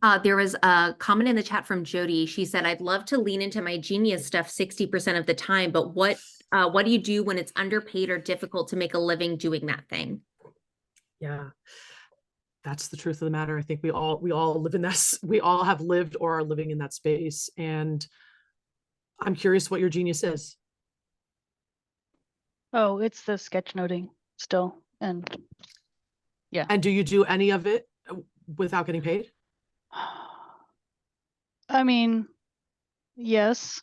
Oh, there was a comment in the chat from Jody. She said, "I'd love to lean into my genius stuff 60% of the time, but what do you do when it's underpaid or difficult to make a living doing that thing?" Yeah, that's the truth of the matter. I think we all live in this. We all have lived or are living in that space. And I'm curious what your genius is. Oh, it's the sketchnoting still. And yeah. And do you do any of it without getting paid? I mean, yes,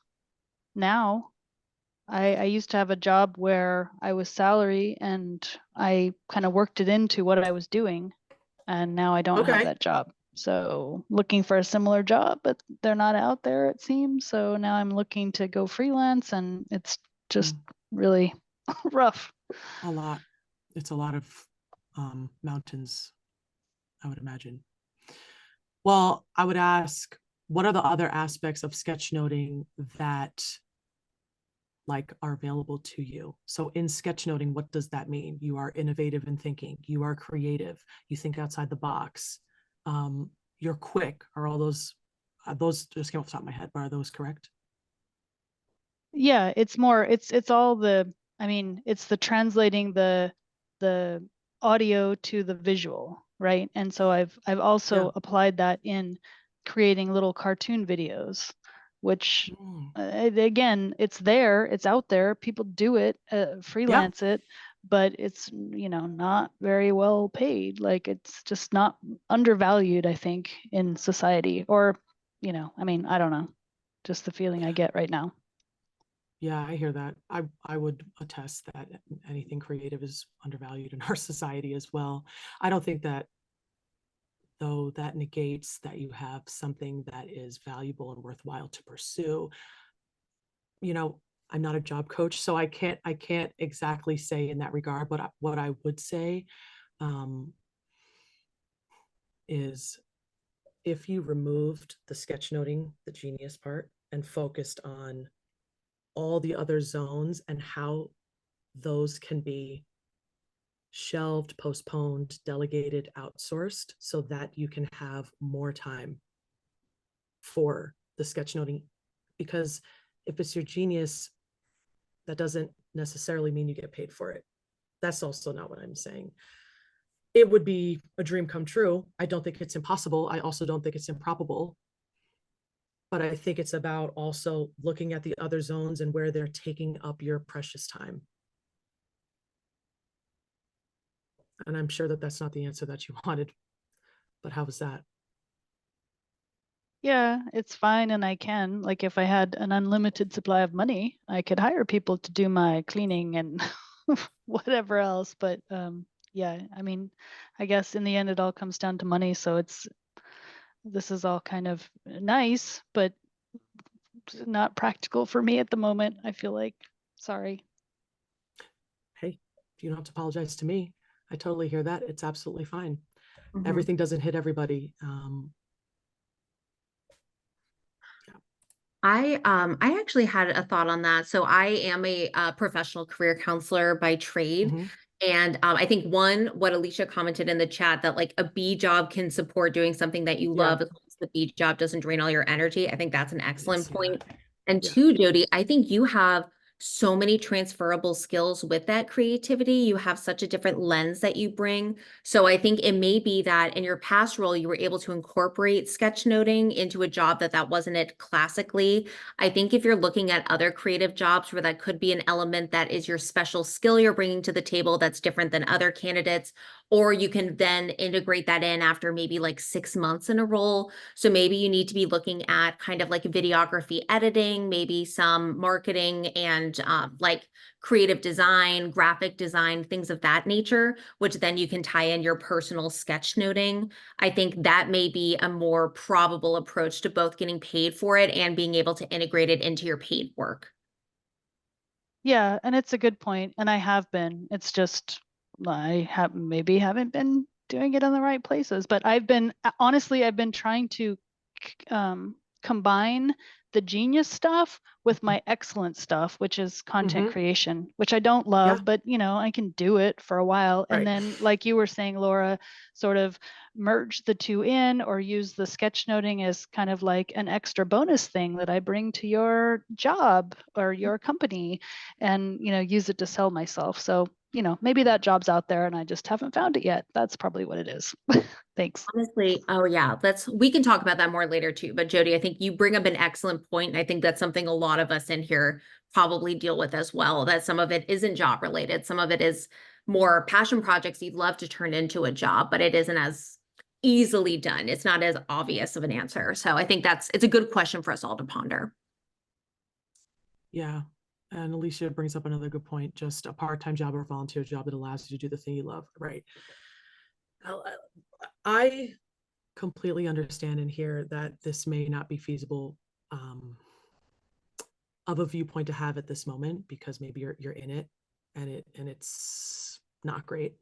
now. I used to have a job where I was salary and I kind of worked it into what I was doing, and now I don't have that job. So looking for a similar job, but they're not out there, it seems. So now I'm looking to go freelance, and it's just really rough. A lot. It's a lot of mountains, I would imagine. Well, I would ask, what are the other aspects of sketchnoting that like are available to you? So in sketchnoting, what does that mean? You are innovative in thinking, you are creative, you think outside the box, you're quick. Are all those just came off the top of my head, but are those correct? Yeah, it's more, it's all the, I mean, it's the translating the audio to the visual, right? And so I've also applied that in creating little cartoon videos, which again, it's there, it's out there, people do it, freelance it, but it's, you know, not very well paid. Like it's just not, undervalued, I think, in society, or, you know, I mean, I don't know, just the feeling I get right now. Yeah, I hear that. I would attest that anything creative is undervalued in our society as well. I don't think that, though, that negates that you have something that is valuable and worthwhile to pursue. You know, I'm not a job coach, so I can't exactly say in that regard, but what I would say is, if you removed the sketchnoting, the genius part, and focused on all the other zones and how those can be shelved, postponed, delegated, outsourced, so that you can have more time for the sketchnoting. Because if it's your genius, that doesn't necessarily mean you get paid for it. That's also not what I'm saying. It would be a dream come true. I don't think it's impossible. I also don't think it's improbable. But I think it's about also looking at the other zones and where they're taking up your precious time. And I'm sure that that's not the answer that you wanted, but how was that? Yeah, it's fine. And I can, like, if I had an unlimited supply of money, I could hire people to do my cleaning and whatever else. But yeah, I mean, I guess in the end, it all comes down to money. So this is all kind of nice, but not practical for me at the moment, I feel like. Sorry. Hey, you don't have to apologize to me. I totally hear that. It's absolutely fine. Everything doesn't hit everybody. I actually had a thought on that. So I am a professional career counselor by trade. And I think what Alicia commented in the chat, that like a B job can support doing something that you love as long as the B job doesn't drain all your energy. I think that's an excellent point. And two, Jody, I think you have so many transferable skills with that creativity. You have such a different lens that you bring. So I think it may be that in your past role, you were able to incorporate sketchnoting into a job that wasn't it classically. I think if you're looking at other creative jobs where that could be an element that is your special skill you're bringing to the table that's different than other candidates, or you can then integrate that in after maybe like 6 months in a role. So maybe you need to be looking at kind of like videography editing, maybe some marketing and like creative design, graphic design, things of that nature, which then you can tie in your personal sketchnoting. I think that may be a more probable approach to both getting paid for it and being able to integrate it into your paid work. Yeah, and it's a good point. And I have been. It's just I haven't been doing it in the right places. But I've been trying to combine the genius stuff with my excellent stuff, which is content creation, which I don't love, but you know, I can do it for a while. And then, like you were saying, Laura, sort of merge the two in, or use the sketchnoting as kind of like an extra bonus thing that I bring to your job or your company, and, you know, use it to sell myself. So, you know, maybe that job's out there and I just haven't found it yet. That's probably what it is. Thanks. Honestly, oh yeah, we can talk about that more later too. But Jody, I think you bring up an excellent point. And I think that's something a lot of us in here probably deal with as well, that some of it isn't job related. Some of it is more passion projects you'd love to turn into a job, but it isn't as easily done. It's not as obvious of an answer. So I think it's a good question for us all to ponder. Yeah. And Alicia brings up another good point, just a part-time job or volunteer job that allows you to do the thing you love, right? I completely understand and hear that this may not be feasible of a viewpoint to have at this moment, because maybe you're in it and it's not great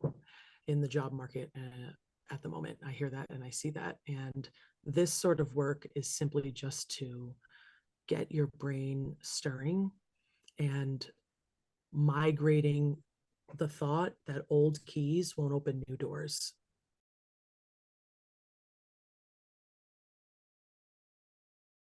in the job market at the moment. I hear that and I see that. And this sort of work is simply just to get your brain stirring and migrating the thought that old keys won't open new doors.